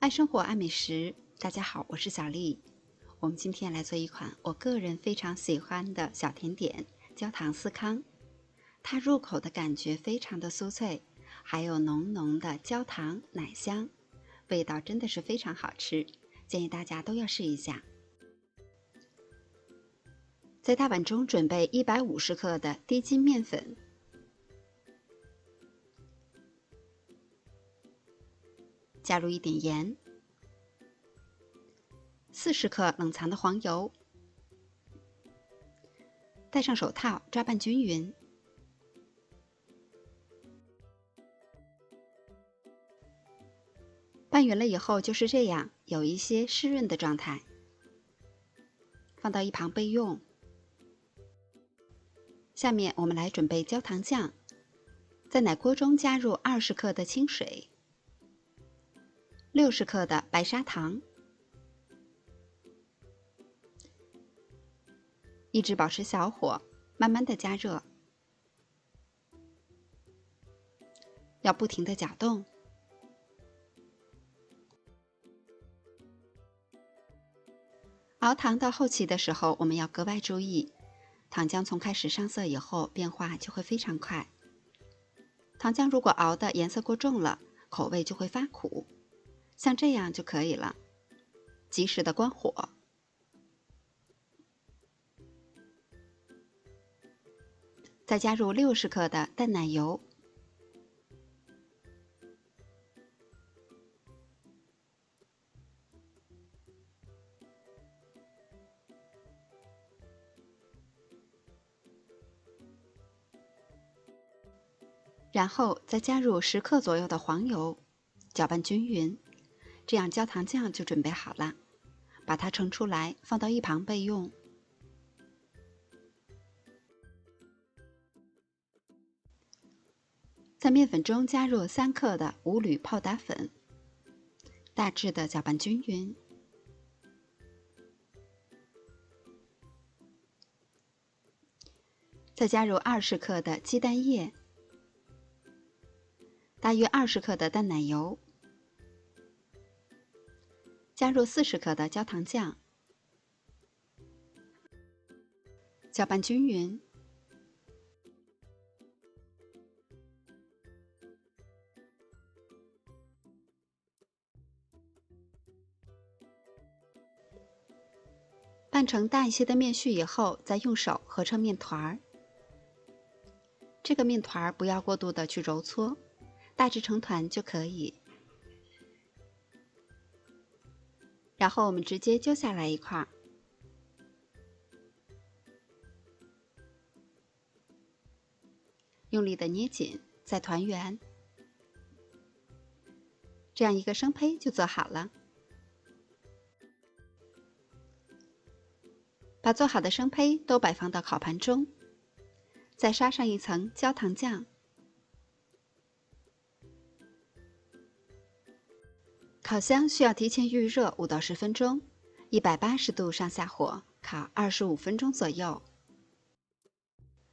爱生活，爱美食。大家好，我是小丽。我们今天来做一款我个人非常喜欢的小甜点——焦糖司康。它入口的感觉非常的酥脆，还有浓浓的焦糖奶香，味道真的是非常好吃，建议大家都要试一下。在大碗中准备150克的低筋面粉，加入一点盐，40克冷藏的黄油，戴上手套抓拌均匀。拌匀了以后就是这样，有一些湿润的状态，放到一旁备用。下面我们来准备焦糖酱，在奶锅中加入20克的清水，60克的白砂糖，一直保持小火，慢慢的加热，要不停的搅动。熬糖到后期的时候，我们要格外注意，糖浆从开始上色以后，变化就会非常快。糖浆如果熬的颜色过重了，口味就会发苦，像这样就可以了。及时的关火，再加入60克的淡奶油，然后再加入10克左右的黄油，搅拌均匀，这样焦糖酱就准备好了。把它盛出来，放到一旁备用。在面粉中加入3克的五铝泡打粉，大致的搅拌均匀。再加入20克的鸡蛋液，大约20克的淡奶油，加入40克的焦糖酱，搅拌均匀。拌成大一些的面絮以后，再用手合成面团儿。这个面团儿不要过度的去揉搓，大致成团就可以。然后我们直接揪下来一块，用力的捏紧，再团圆，这样一个生胚就做好了。把做好的生胚都摆放到烤盘中，再刷上一层焦糖酱。烤箱需要提前预热5到10分钟，180度上下火烤25分钟左右。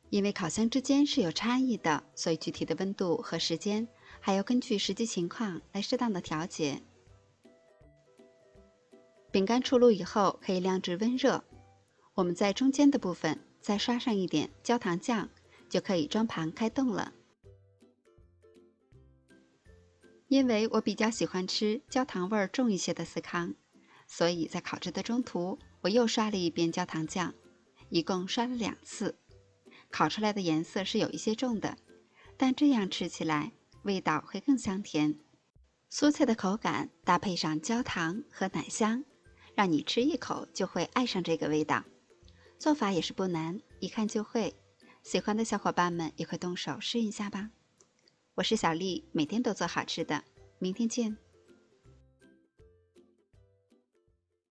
因为烤箱之间是有差异的，所以具体的温度和时间还要根据实际情况来适当的调节。饼干出炉以后可以晾至温热，我们在中间的部分再刷上一点焦糖酱，就可以装盘开动了。因为我比较喜欢吃焦糖味重一些的司康，所以在烤制的中途我又刷了一遍焦糖酱，一共刷了2次。烤出来的颜色是有一些重的，但这样吃起来味道会更香甜。酥脆的口感搭配上焦糖和奶香，让你吃一口就会爱上这个味道。做法也是不难，一看就会。喜欢的小伙伴们也快动手试一下吧。我是小丽，每天都做好吃的，明天见。